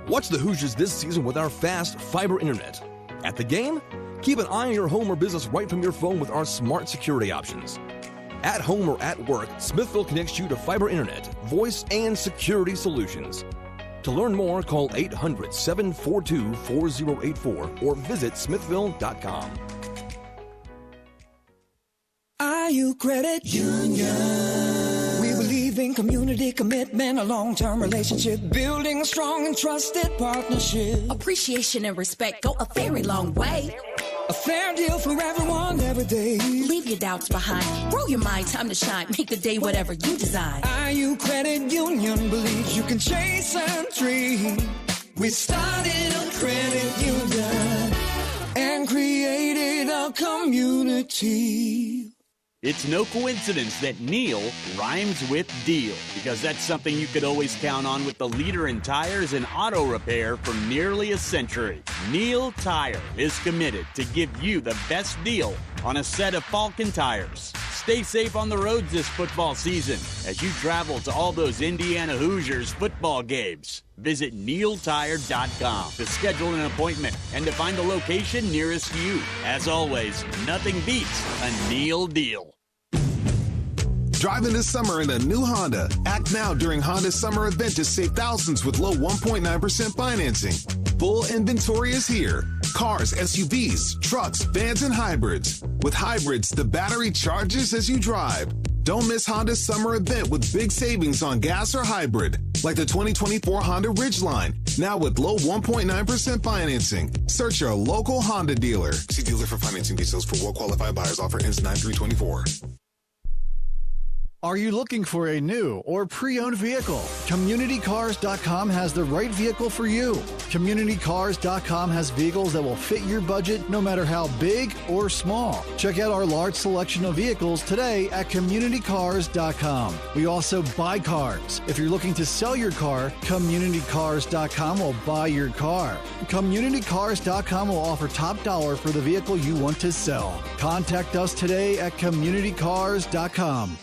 Watch the Hoosiers this season with our fast fiber internet. At the game, keep an eye on your home or business right from your phone with our smart security options. At home or at work, Smithfield connects you to fiber internet, voice, and security solutions. To learn more, call 800-742-4084 or visit smithfield.com. IU Credit Union. We believe in community commitment, a long-term relationship, building a strong and trusted partnership. Appreciation and respect go a very long way. A fair deal for everyone every day. Leave your doubts behind. Grow your mind, time to shine. Make the day whatever you design. IU Credit Union believes you can chase a dream. We started a credit union and created a community. It's no coincidence that Neel rhymes with deal, because that's something you could always count on with the leader in tires and auto repair for nearly a century. Neel Tire is committed to give you the best deal on a set of Falcon tires. Stay safe on the roads this football season as you travel to all those Indiana Hoosiers football games. Visit NeelTire.com to schedule an appointment and to find the location nearest you. As always, nothing beats a Neel deal. Driving this summer in a new Honda. Act now during Honda's summer event to save thousands with low 1.9% financing. Full inventory is here. Cars, SUVs, trucks, vans, and hybrids. With hybrids, the battery charges as you drive. Don't miss Honda's summer event with big savings on gas or hybrid, like the 2024 Honda Ridgeline, now with low 1.9% financing. Search your local Honda dealer. See dealer for financing details for well-qualified buyers. Offer ends 9/3/24. Are you looking for a new or pre-owned vehicle? CommunityCars.com has the right vehicle for you. CommunityCars.com has vehicles that will fit your budget no matter how big or small. Check out our large selection of vehicles today at CommunityCars.com. We also buy cars. If you're looking to sell your car, CommunityCars.com will buy your car. CommunityCars.com will offer top dollar for the vehicle you want to sell. Contact us today at CommunityCars.com.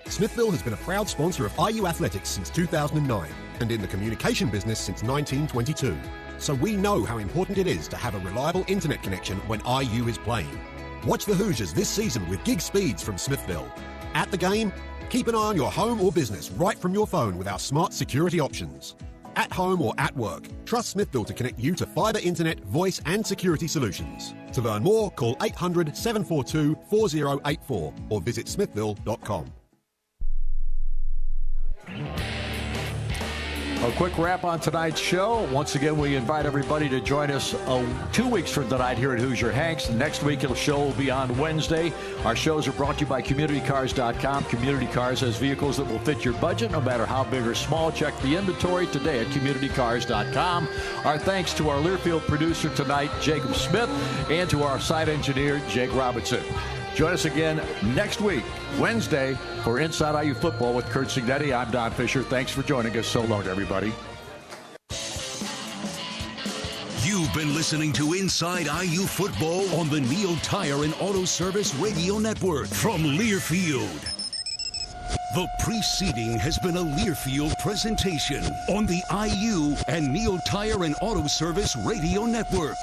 Smithfield has been a proud sponsor of IU Athletics since 2009 and in the communication business since 1922. So we know how important it is to have a reliable internet connection when IU is playing. Watch the Hoosiers this season with gig speeds from Smithfield. At the game, keep an eye on your home or business right from your phone with our smart security options. At home or at work, trust Smithfield to connect you to fiber internet, voice, and security solutions. To learn more, call 800-742-4084 or visit smithfield.com. A quick wrap on tonight's show. Once again, we invite everybody to join us 2 weeks from tonight here at Hoosier Hanks. Next week, the show will be on Wednesday. Our shows are brought to you by CommunityCars.com. Community Cars has vehicles that will fit your budget no matter how big or small. Check the inventory today at CommunityCars.com. Our thanks to our Learfield producer tonight, Jacob Smith, and to our site engineer, Jake Robinson. Join us again next week, Wednesday, for Inside IU Football with Curt Cignetti. I'm Don Fisher. Thanks for joining us. So long, everybody. You've been listening to Inside IU Football on the Neel Tire and Auto Service Radio Network from Learfield. The preceding has been a Learfield presentation on the IU and Neel Tire and Auto Service Radio Network.